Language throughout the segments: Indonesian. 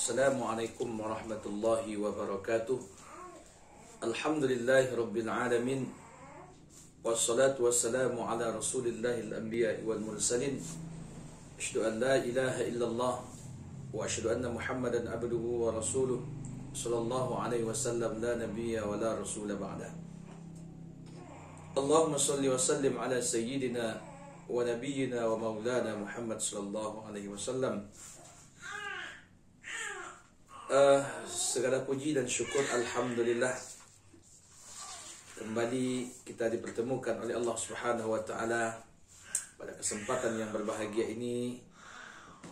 Assalamualaikum warahmatullahi wabarakatuh. Alhamdulillahi rabbil alamin. Wassalatu wassalamu ala rasulillahil anbiya'i wal mursalin. Asyhadu an la ilaha illallah wa asyhadu anna Muhammadan abduhu wa rasuluh. Sallallahu alaihi wasallam, la nabiyya wa la rasula ba'da. Allahumma salli wa sallim ala sayyidina wa nabiyyina wa maulana Muhammad sallallahu alaihi wasallam. Segala puji dan syukur alhamdulillah, kembali kita dipertemukan oleh Allah Subhanahu wa taala pada kesempatan yang berbahagia ini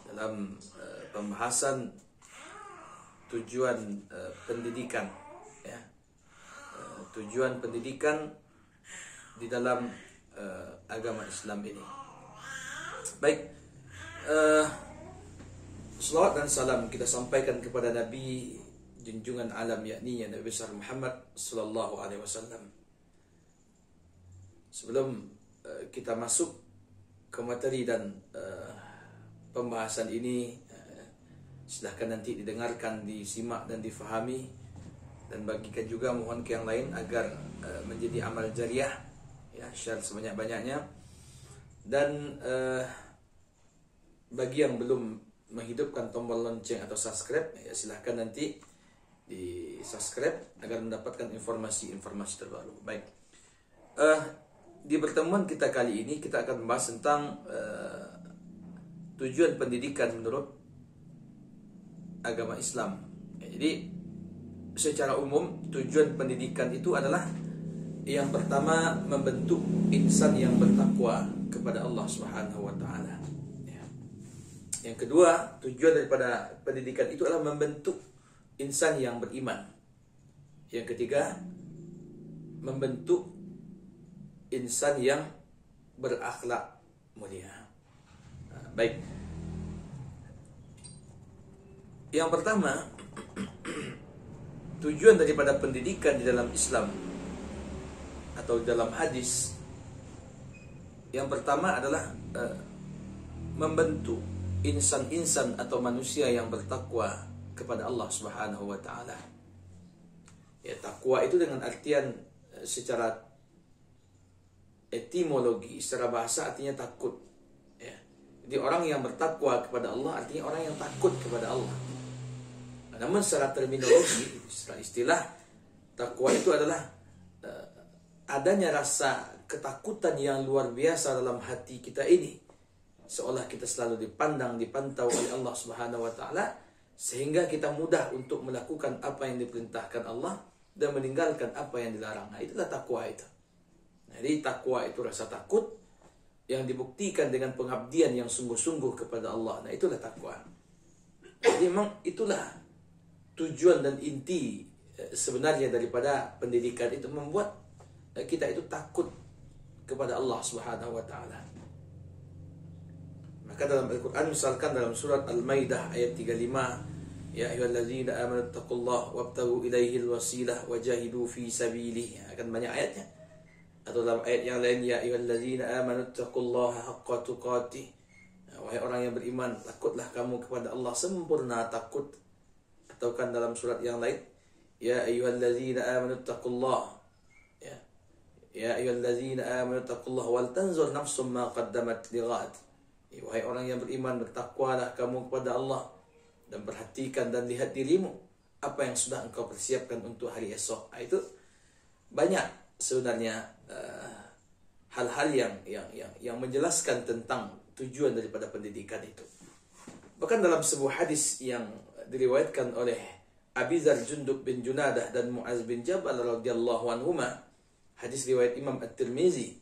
dalam pembahasan tujuan pendidikan, ya. Tujuan pendidikan di dalam agama Islam ini. Baik, selawat dan salam kita sampaikan kepada Nabi junjungan alam, yakni Nabi besar Muhammad sallallahu alaihi wasallam. Sebelum kita masuk ke materi dan pembahasan ini, silahkan nanti didengarkan, disimak dan difahami, dan bagikan juga mohon ke yang lain agar menjadi amal jariah, ya, share sebanyak-banyaknya. Dan bagi yang belum menghidupkan tombol lonceng atau subscribe, ya, silahkan nanti di subscribe agar mendapatkan informasi-informasi terbaru. Baik, di pertemuan kita kali ini kita akan membahas tentang tujuan pendidikan menurut agama Islam. Ya, jadi secara umum tujuan pendidikan itu adalah yang pertama, membentuk insan yang bertakwa kepada Allah Subhanahu wa taala. Yang kedua, tujuan daripada pendidikan itu adalah membentuk insan yang beriman. Yang ketiga, membentuk insan yang berakhlak mulia. Baik. Yang pertama, tujuan daripada pendidikan di dalam Islam atau dalam hadis, yang pertama adalah membentuk insan-insan atau manusia yang bertakwa kepada Allah Subhanahu wa taala. Ya, takwa itu dengan artian secara etimologi, secara bahasa artinya takut. Ya. Jadi orang yang bertakwa kepada Allah artinya orang yang takut kepada Allah. Namun secara terminologi, secara istilah, takwa itu adalah adanya rasa ketakutan yang luar biasa dalam hati kita ini, seolah kita selalu dipantau oleh Allah Subhanahu wa taala, sehingga kita mudah untuk melakukan apa yang diperintahkan Allah dan meninggalkan apa yang dilarang. Nah, itulah takwa itu. Jadi takwa itu rasa takut yang dibuktikan dengan pengabdian yang sungguh-sungguh kepada Allah. Nah, itulah takwa. Jadi memang itulah tujuan dan inti sebenarnya daripada pendidikan itu, membuat kita itu takut kepada Allah Subhanahu wa taala. Maka dalam Al-Quran, misalkan dalam surat Al-Maidah ayat 35, ya ayyuhallazina amanu taqullaha wabtaghu ilaihil wasilah wajahidu fi sabilihi, akan banyak ayatnya. Atau dalam ayat yang lain, ya ayyuhallazina amanu taqullaha haqqa tuqatih, wahai orang yang beriman, takutlah kamu kepada Allah sempurna takut. Atau kan dalam surat yang lain, ya ayyuhallazina amanu taqullaha, ya ayyuhallazina amanu taqullaha wal tanzur nafsum ma qaddamat lighad. Wahai orang yang beriman, bertakwalah kamu kepada Allah dan perhatikan dan lihat dirimu apa yang sudah engkau persiapkan untuk hari esok. Itu banyak sebenarnya hal-hal yang menjelaskan tentang tujuan daripada pendidikan itu. Bahkan dalam sebuah hadis yang diriwayatkan oleh Abi Dzar Jundub bin Junadah dan Muaz bin Jabal radhiyallahu anhuma, hadis riwayat Imam At-Tirmizi,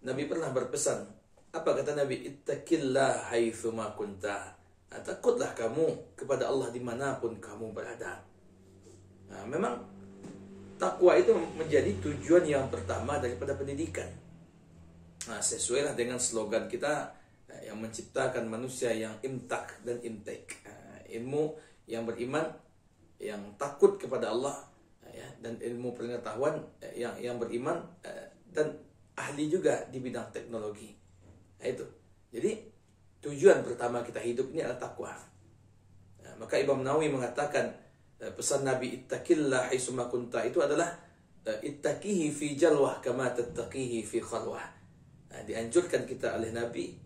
Nabi pernah berpesan. Apa kata Nabi? Ittaqillah haitsu ma kunta. Takutlah kamu kepada Allah dimanapun kamu berada. Nah, memang takwa itu menjadi tujuan yang pertama daripada pendidikan. Nah, sesuai dengan slogan kita yang menciptakan manusia yang imtak dan imtek. Ilmu yang beriman, yang takut kepada Allah, ya, dan ilmu pengetahuan yang beriman, dan ahli juga di bidang teknologi. Nah, itu. Jadi tujuan pertama kita hidup ini adalah takwa. Nah, Maka Imam Nawawi mengatakan pesan Nabi ittaqillah haitsuma kunta itu adalah ittaqihi fi jalwah kama tattaqihi fi khalwah. Dianjurkan kita oleh Nabi,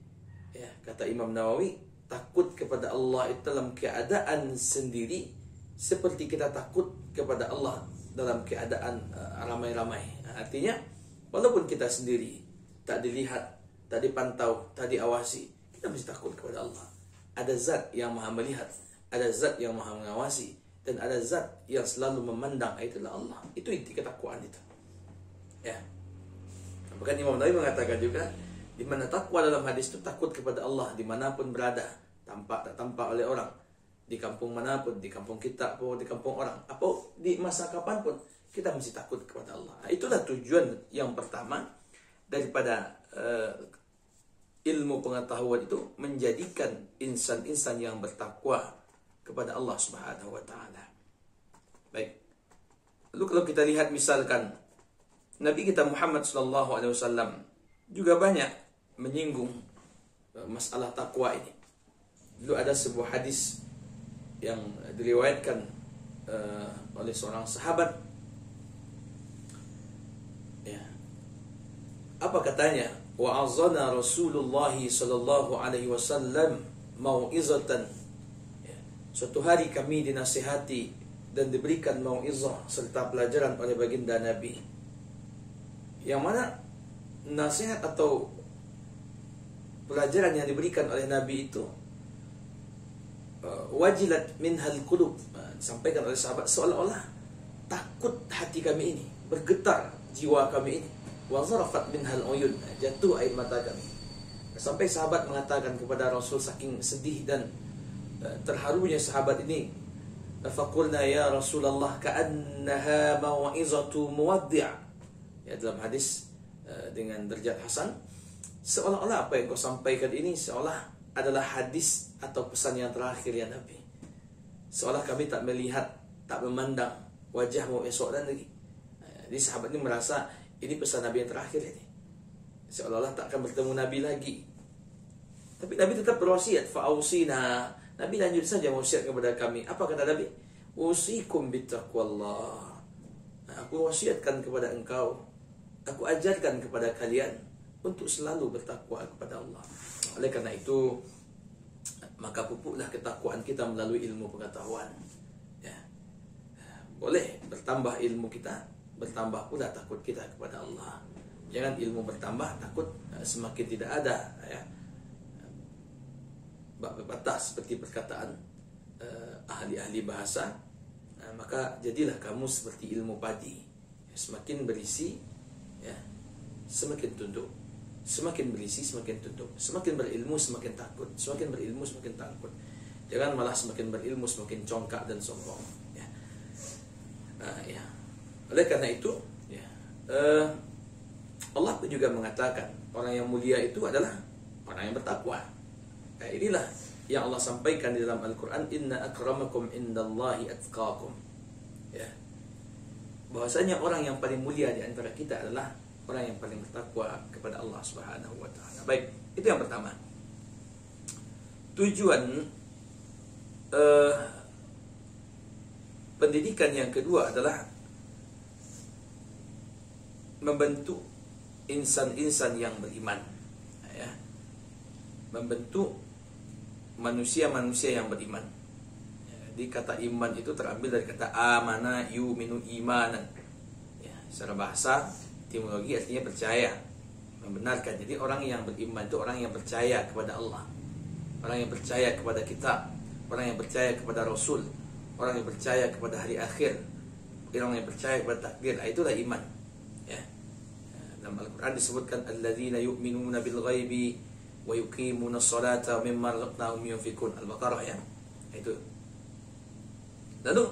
ya, kata Imam Nawawi, takut kepada Allah itu dalam keadaan sendiri seperti kita takut kepada Allah dalam keadaan ramai-ramai. Artinya walaupun kita sendiri tak dilihat, tak dipantau, tak diawasi, kita mesti takut kepada Allah. Ada zat yang maha melihat, ada zat yang maha mengawasi, dan ada zat yang selalu memandang, itulah Allah. Itu inti ketakwaan itu. Ya. Bahkan Imam Nawawi mengatakan juga, di mana takwa dalam hadis itu takut kepada Allah dimanapun berada, tampak tak tampak oleh orang, di kampung manapun, di kampung kita pun, di kampung orang, apa di masa kapanpun, kita mesti takut kepada Allah. Nah, itulah tujuan yang pertama daripada ilmu pengetahuan itu, menjadikan insan-insan yang bertakwa kepada Allah Subhanahu wa taala. Baik. Lalu kalau kita lihat misalkan Nabi kita Muhammad sallallahu alaihi wasallam juga banyak menyinggung masalah takwa ini. Dulu ada sebuah hadis yang diriwayatkan oleh seorang sahabat. Ya. Apa katanya? Wa'azana Rasulullah sallallahu alaihi wasallam mau'izatan. Ya. Suatu hari kami dinasihati dan diberikan mau'izah serta pelajaran oleh baginda Nabi. Yang mana nasihat atau pelajaran yang diberikan oleh Nabi itu wajilat minhal qulub, disampaikan oleh sahabat seolah-olah takut hati kami ini, bergetar jiwa kami ini. Wa zarafat minhal uyun, jatuh air mata kami. Sampai sahabat mengatakan kepada Rasul, saking sedih dan terharunya sahabat ini, faqulna ya Rasulullah ka'annaha mau'izatu muwaddi'. Ya, dalam hadis dengan derajat hasan, seolah-olah apa yang kau sampaikan ini seolah adalah hadis atau pesan yang terakhir ya Nabi. Seolah kami tak melihat, tak memandang wajahmu esok dan lagi. Jadi sahabat ini merasa ini pesan Nabi yang terakhir ini. Seolah-olah tak akan bertemu Nabi lagi. Tapi Nabi tetap berwasiat, fa'ausina. Nabi lanjut saja wasiat kepada kami. Apa kata Nabi? Usikum bittaqwallah. Aku wasiatkan kepada engkau, aku ajarkan kepada kalian untuk selalu bertakwa kepada Allah. Oleh karena itu, maka pupuklah ketakwaan kita melalui ilmu pengetahuan. Ya. Boleh bertambah ilmu kita, bertambah pula takut kita kepada Allah. Jangan ilmu bertambah, takut semakin tidak ada. Ya. Bab batas seperti perkataan ahli-ahli bahasa, maka jadilah kamu seperti ilmu padi. Semakin berisi, ya, semakin tunduk. Semakin berisi, semakin tunduk. Semakin berilmu, semakin takut. Semakin berilmu, semakin takut. Jangan malah semakin berilmu, semakin congkak dan sombong. Ya. Ya. Oleh karena itu, ya, Allah pun juga mengatakan orang yang mulia itu adalah orang yang bertakwa. Nah, inilah yang Allah sampaikan di dalam Al-Quran, Inna akramakum indallahi atqakum. Ya. Bahwasanya orang yang paling mulia di antara kita adalah orang yang paling bertakwa kepada Allah Subhanahu wa taala. Baik, itu yang pertama. Tujuan pendidikan yang kedua adalah membentuk insan-insan yang beriman, ya. Membentuk manusia-manusia yang beriman. Jadi kata iman itu terambil dari kata amana yu'minu imanan. Ya, secara bahasa etimologi artinya percaya, membenarkan. Jadi orang yang beriman itu orang yang percaya kepada Allah, orang yang percaya kepada kitab, orang yang percaya kepada Rasul, orang yang percaya kepada hari akhir, orang yang percaya kepada takdir. Itulah iman. Ya. Dalam Al-Quran disebutkan alladzina yu'minuna bil ghaibi wa yuqimuna sholata wa mimma razaqnahum yunfikun. Al-Baqarah, ya. Itu. Lalu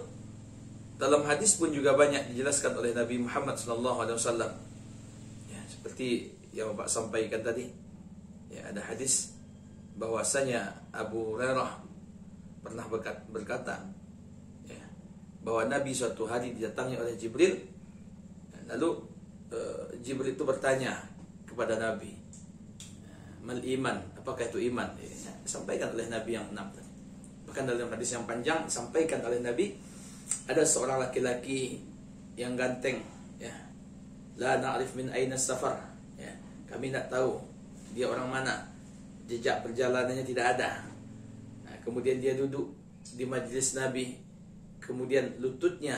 dalam hadis pun juga banyak dijelaskan oleh Nabi Muhammad sallallahu alaihi wasallam. Ya, seperti yang Bapak sampaikan tadi. Ya, ada hadis bahwasanya Abu Hurairah pernah berkata, ya, bahwa Nabi suatu hari didatangi oleh Jibril. Lalu Jibril itu bertanya kepada Nabi, mal iman, apakah itu iman? Sampaikan oleh Nabi yang 6 tadi. Bahkan dalam hadis yang panjang disampaikan oleh Nabi, ada seorang laki-laki yang ganteng, ya, la na'rif min aina safar, ya, kami tidak tahu dia orang mana, jejak perjalanannya tidak ada. Nah, kemudian dia duduk di majlis Nabi, kemudian lututnya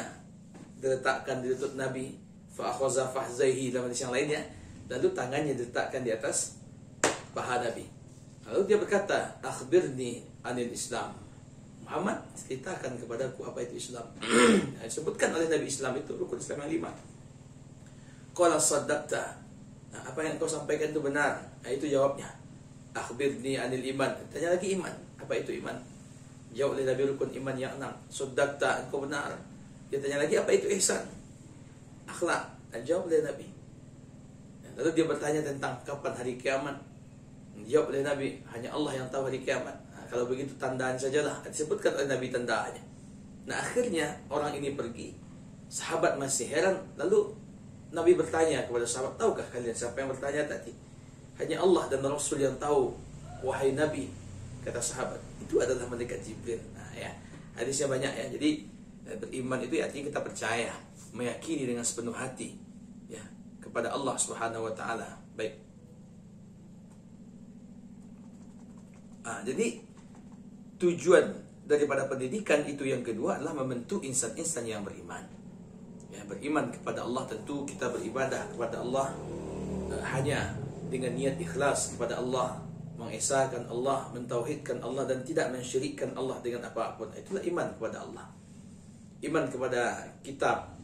diletakkan di lutut Nabi, fa akhadha fahzaihi, dalam hadis yang lainnya, lalu tangannya diletakkan di atas paha Nabi. Lalu dia berkata, akhbirni anil Islam. Muhammad, ceritakan kepadaku apa itu Islam. Disebutkan oleh Nabi Islam itu rukun Islam yang 5. Qala saddaqta. Nah, apa yang kau sampaikan itu benar. Nah, itu jawabnya. Akhbirni anil iman. Tanya lagi iman. Apa itu iman? Jawab oleh Nabi rukun iman yang 6. Saddaqta, engkau benar. Dia tanya lagi, apa itu ihsan? Akhlak. Jawab oleh Nabi. Lalu dia bertanya tentang kapan hari kiamat. Jawab oleh Nabi, hanya Allah yang tahu hari kiamat. Nah, kalau begitu tandaan sajalah. Disebutkan oleh Nabi tandaannya. Nah, akhirnya orang ini pergi. Sahabat masih heran. Lalu Nabi bertanya kepada sahabat, tahukah kalian siapa yang bertanya tadi? Hanya Allah dan Rasul yang tahu, wahai Nabi, kata sahabat. Itu adalah malaikat Jibril. Nah, ya, hadisnya banyak ya. Jadi beriman itu artinya kita percaya, meyakini dengan sepenuh hati, ya, kepada Allah Subhanahu wa taala. Baik. Jadi tujuan daripada pendidikan itu yang kedua adalah membentuk insan-insan yang beriman. Ya, beriman kepada Allah, tentu kita beribadah kepada Allah hanya dengan niat ikhlas kepada Allah, mengesahkan Allah, mentauhidkan Allah dan tidak mensyirikkan Allah dengan apapun. Itulah iman kepada Allah. Iman kepada kitab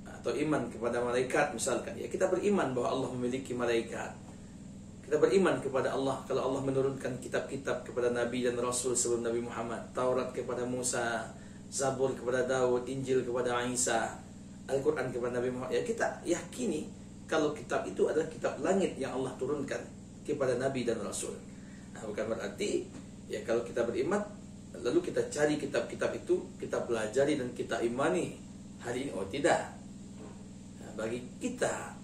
atau iman kepada malaikat misalkan. Ya, kita beriman bahwa Allah memiliki malaikat. Kita beriman kepada Allah kalau Allah menurunkan kitab-kitab kepada Nabi dan Rasul sebelum Nabi Muhammad. Taurat kepada Musa, Zabur kepada Daud, Injil kepada Isa, Al-Quran kepada Nabi Muhammad. Ya, kita yakini kalau kitab itu adalah kitab langit yang Allah turunkan kepada Nabi dan Rasul. Nah, bukan berarti ya kalau kita beriman lalu kita cari kitab-kitab itu, kita pelajari dan kita imani hari ini. Oh tidak. Nah, bagi kita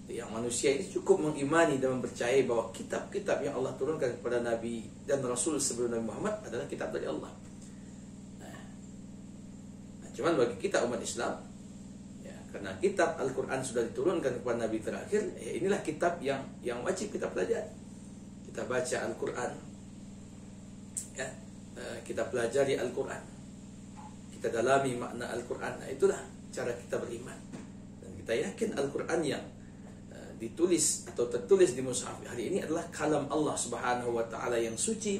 yang manusia ini cukup mengimani dan mempercayai bahwa kitab-kitab yang Allah turunkan kepada Nabi dan Rasul sebelum Nabi Muhammad adalah kitab dari Allah. Nah, cuman bagi kita umat Islam, ya, karena kitab Al-Quran sudah diturunkan kepada Nabi terakhir, ya, inilah kitab yang wajib kita pelajari. Kita baca Al-Quran, ya, kita pelajari Al-Quran, kita dalami makna Al-Quran. Nah, itulah cara kita beriman. Dan kita yakin Al-Quran yang ditulis atau tertulis di mushaf hari ini adalah kalam Allah Subhanahu wa taala yang suci,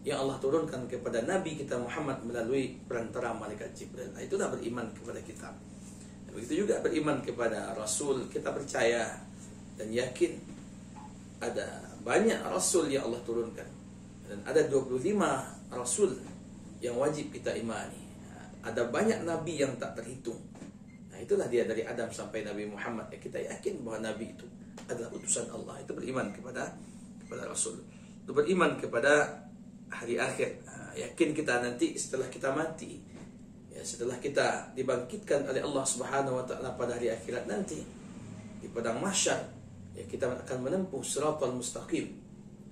yang Allah turunkan kepada Nabi kita Muhammad melalui perantara malaikat Jibril. Nah, itulah beriman kepada kitab. Dan begitu juga beriman kepada Rasul, kita percaya dan yakin ada banyak Rasul yang Allah turunkan. Dan ada 25 Rasul yang wajib kita imani. Ada banyak Nabi yang tak terhitung. Nah, itulah dia dari Adam sampai Nabi Muhammad. Ya, kita yakin bahwa Nabi itu adalah utusan Allah. Itu beriman kepada Rasul. Itu beriman kepada hari akhir. Nah, yakin kita nanti setelah kita mati, ya, setelah kita dibangkitkan oleh Allah Subhanahu wa taala pada hari akhirat nanti di padang mahsyar, ya, kita akan menempuh shiratal mustaqim.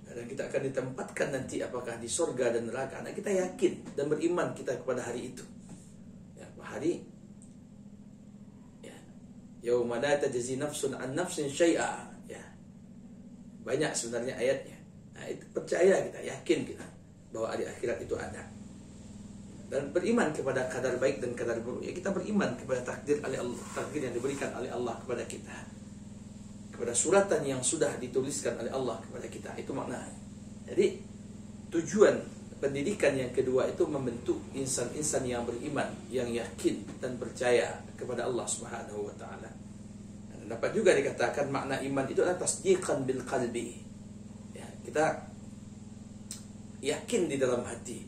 Dan kita akan ditempatkan nanti apakah di surga dan neraka. Nah, kita yakin dan beriman kita kepada hari itu. Ya, hari yauma la tajzi nafsun an nafsin syai'a, ya. Banyak sebenarnya ayatnya. Nah, itu percaya kita, yakin kita bahwa hari akhirat itu ada. Dan beriman kepada kadar baik dan kadar buruk. Ya, kita beriman kepada takdir oleh Allah, takdir yang diberikan oleh Allah kepada kita. Kepada suratan yang sudah dituliskan oleh Allah kepada kita. Itu maknanya. Jadi tujuan pendidikan yang kedua itu membentuk insan-insan yang beriman, yang yakin dan percaya kepada Allah Subhanahu wa taala. Dan dapat juga dikatakan makna iman itu adalah tasdiqan bil qalbi. Ya, kita yakin di dalam hati.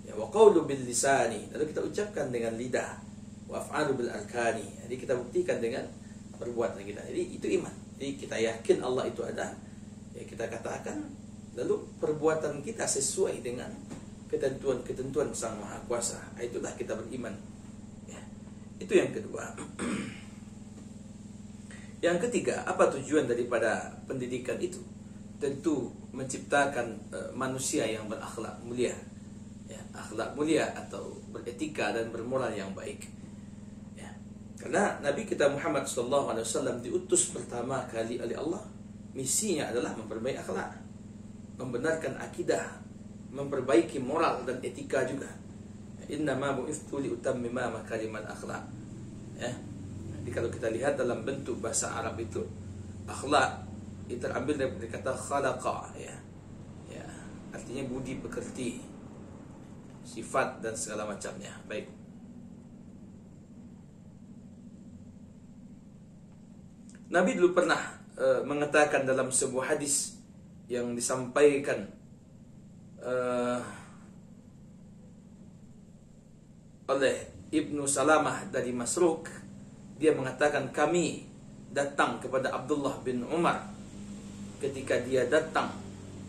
Ya, wa qawlu bil lisani, lalu kita ucapkan dengan lidah. Wa af'alu bil arkani. Jadi kita buktikan dengan perbuatan kita. Jadi itu iman. Jadi kita yakin Allah itu ada. Ya, kita katakan, lalu perbuatan kita sesuai dengan ketentuan-ketentuan Sang Maha Kuasa. Itulah kita beriman. Ya. Itu yang kedua. Yang ketiga, apa tujuan daripada pendidikan itu? Tentu menciptakan manusia yang berakhlak mulia. ya, akhlak mulia atau beretika dan bermoral yang baik. Ya. Karena Nabi kita Muhammad SAW diutus pertama kali oleh Allah, misinya adalah memperbaiki akhlak, membenarkan akidah, memperbaiki moral dan etika juga. Innama bu'ithtu liutammima makarimal akhlak. Ya. Jadi kalau kita lihat dalam bentuk bahasa Arab itu, akhlak itu terambil dari kata khalaqa, ya. Ya, artinya budi pekerti, sifat dan segala macamnya. Baik. Nabi dulu pernah mengatakan dalam sebuah hadis yang disampaikan oleh Ibnu Salamah dari Masruq, dia mengatakan kami datang kepada Abdullah bin Umar ketika dia datang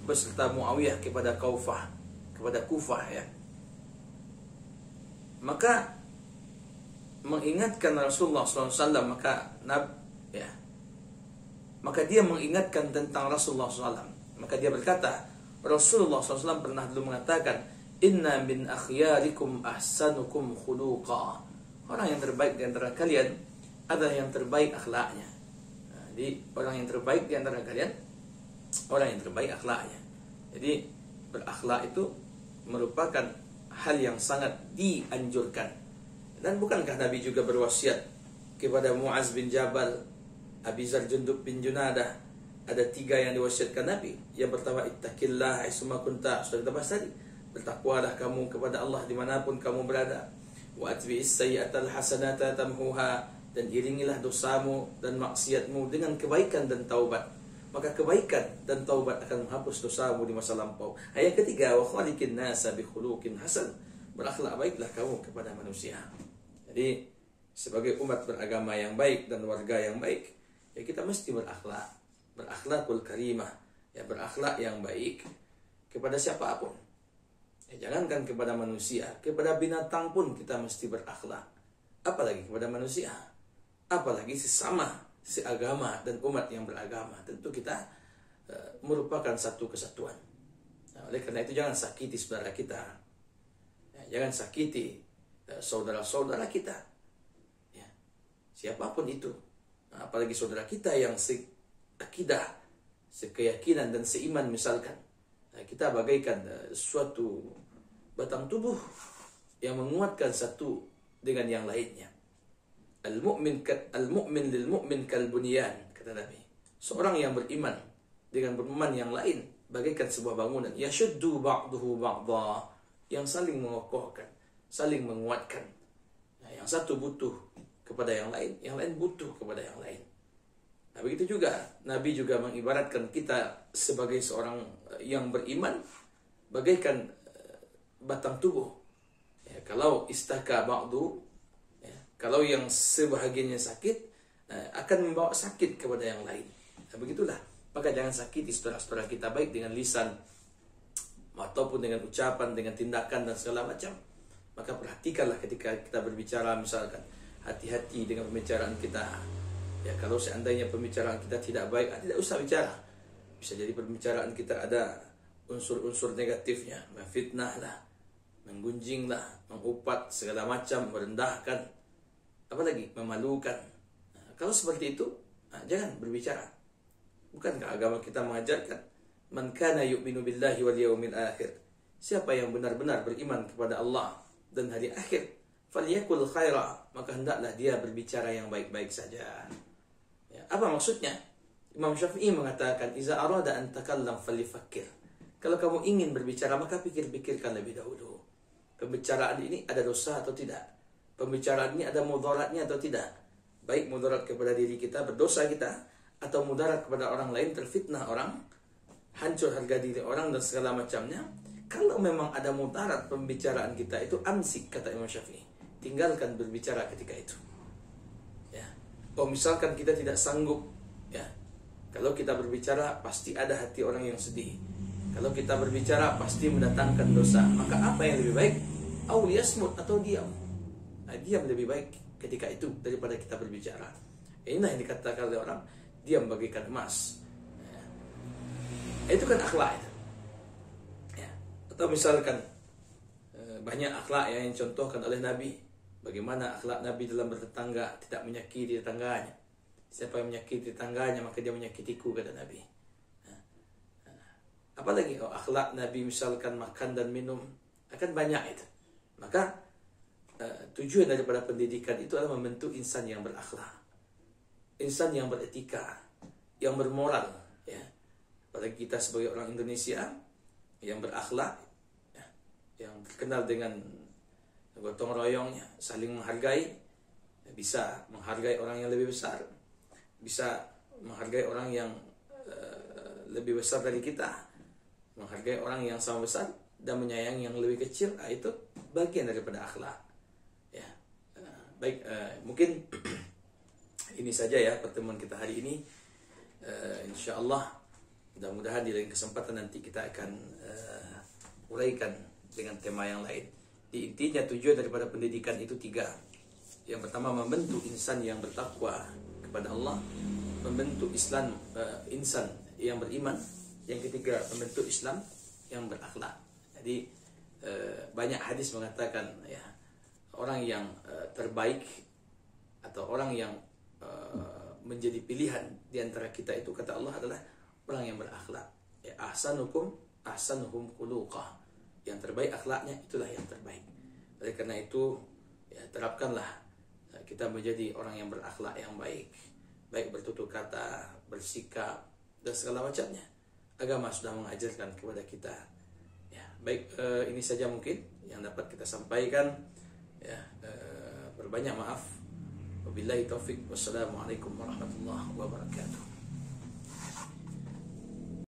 beserta Muawiyah kepada Kufah ya. Maka mengingatkan Rasulullah SAW, maka dia mengingatkan tentang Rasulullah SAW. Maka dia berkata, Rasulullah SAW pernah dulu mengatakan, inna min akhyarikum ahsanukum khuluqa. Orang yang terbaik di antara kalian adalah yang terbaik akhlaknya. Jadi orang yang terbaik di antara kalian, orang yang terbaik akhlaknya. Jadi berakhlak itu merupakan hal yang sangat dianjurkan. Dan bukankah Nabi juga berwasiat kepada Muaz bin Jabal, Abizar Jundub bin Junadah? Ada 3 yang diwasiatkan Nabi. Yang pertama, ittaqillah aisuma kunta. Sudah kita bahas tadi. Bertakwalah kamu kepada Allah dimanapun kamu berada. Wa atbi'is sayyi'atal hasanata tamhuha. Dan iringilah dosamu dan maksiatmu dengan kebaikan dan taubat. Maka kebaikan dan taubat akan menghapus dosamu di masa lampau. Ayat ketiga, wa khaliqin nasa bi khuluqin hasan. Berakhlak baiklah kamu kepada manusia. Jadi sebagai umat beragama yang baik dan warga yang baik, ya kita mesti berakhlak, berakhlakul karimah, ya berakhlak yang baik kepada siapapun. Ya jangankan kepada manusia, kepada binatang pun kita mesti berakhlak. Apalagi kepada manusia, apalagi sesama seagama dan umat yang beragama. Tentu kita merupakan satu kesatuan. Nah, oleh karena itu jangan sakiti saudara kita, ya, jangan sakiti saudara-saudara kita, ya, siapapun itu. Nah, apalagi saudara kita yang seakidah, sekeyakinan dan seiman misalkan. Nah, kita bagaikan suatu batang tubuh yang menguatkan satu dengan yang lainnya. Al-mu'min lil mu'min kal bunyan, kata Nabi. Seorang yang beriman dengan beriman yang lain bagaikan sebuah bangunan. Yashuddu ba'duhu ba'dha, yang saling mengokohkan, saling menguatkan. Nah, yang satu butuh kepada yang lain butuh kepada yang lain. Nah, begitu juga Nabi juga mengibaratkan kita sebagai seorang yang beriman bagaikan batang tubuh. Ya, kalau istaka ba'du, ya, kalau yang sebahagiannya sakit, akan membawa sakit kepada yang lain. Nah, begitulah. Maka jangan sakiti saudara-saudara kita baik dengan lisan ataupun dengan ucapan, dengan tindakan dan segala macam. Maka perhatikanlah ketika kita berbicara, misalkan hati-hati dengan pembicaraan kita. Ya, kalau seandainya pembicaraan kita tidak baik, tidak usah bicara. Bisa jadi pembicaraan kita ada unsur-unsur negatifnya, memfitnah lah, menggunjing lah, mengupat segala macam, merendahkan, apalagi memalukan. Nah, kalau seperti itu, jangan berbicara. Bukankah agama kita mengajarkan, man kana yu'minu billahi wal yawmil akhir, siapa yang benar-benar beriman kepada Allah dan hari akhir, falyakul khaira, maka hendaklah dia berbicara yang baik-baik saja. Ya, apa maksudnya? Imam Syafi'i mengatakan, iza arada an takallam falyafakir. Kalau kamu ingin berbicara, maka pikir-pikirkan lebih dahulu. Pembicaraan ini ada dosa atau tidak? Pembicaraan ini ada mudaratnya atau tidak? Baik mudarat kepada diri kita, berdosa kita, atau mudarat kepada orang lain, terfitnah orang, hancur harga diri orang dan segala macamnya. Kalau memang ada mudarat pembicaraan kita itu, amsik, kata Imam Syafi'i, tinggalkan berbicara ketika itu. Ya. Oh, misalkan kita tidak sanggup, ya, kalau kita berbicara pasti ada hati orang yang sedih. Kalau kita berbicara pasti mendatangkan dosa. Maka apa yang lebih baik? Auliyasmut, atau diam. Nah, diam lebih baik ketika itu daripada kita berbicara. Inilah yang dikatakan oleh orang, diam bagaikan emas. Ya. Itu kan akhlak itu. Ya. Atau misalkan banyak akhlak yang dicontohkan oleh Nabi. Bagaimana akhlak Nabi dalam bertetangga, tidak menyakiti tetangganya. Siapa yang menyakiti tetangganya maka dia menyakitiku, kata Nabi. Apalagi akhlak Nabi misalkan makan dan minum, akan banyak itu. Maka tujuan daripada pendidikan itu adalah membentuk insan yang berakhlak, insan yang beretika, yang bermoral, ya. Apalagi kita sebagai orang Indonesia yang berakhlak, ya, yang terkenal dengan gotong royongnya, saling menghargai, bisa menghargai orang yang lebih besar, bisa menghargai orang yang lebih besar dari kita, menghargai orang yang sama besar dan menyayangi yang lebih kecil. Itu bagian daripada akhlak, ya. Baik, mungkin ini saja ya pertemuan kita hari ini. Insyaallah mudah-mudahan di lain kesempatan nanti kita akan uraikan dengan tema yang lain. Intinya tujuan daripada pendidikan itu 3. Yang pertama, membentuk insan yang bertakwa kepada Allah, membentuk insan yang beriman. Yang ketiga, membentuk Islam yang berakhlak. Jadi banyak hadis mengatakan, ya, orang yang terbaik atau orang yang menjadi pilihan di antara kita itu, kata Allah, adalah orang yang berakhlak. Ya, ahsanukum ahsanuhum khuluqah. Yang terbaik akhlaknya, itulah yang terbaik. Oleh karena itu, ya, terapkanlah kita menjadi orang yang berakhlak yang baik, baik bertutur kata, bersikap, dan segala macamnya. Agama sudah mengajarkan kepada kita. Ya, baik, ini saja mungkin yang dapat kita sampaikan. Ya, berbanyak maaf. Wabillahi taufik. Wassalamualaikum warahmatullahi wabarakatuh.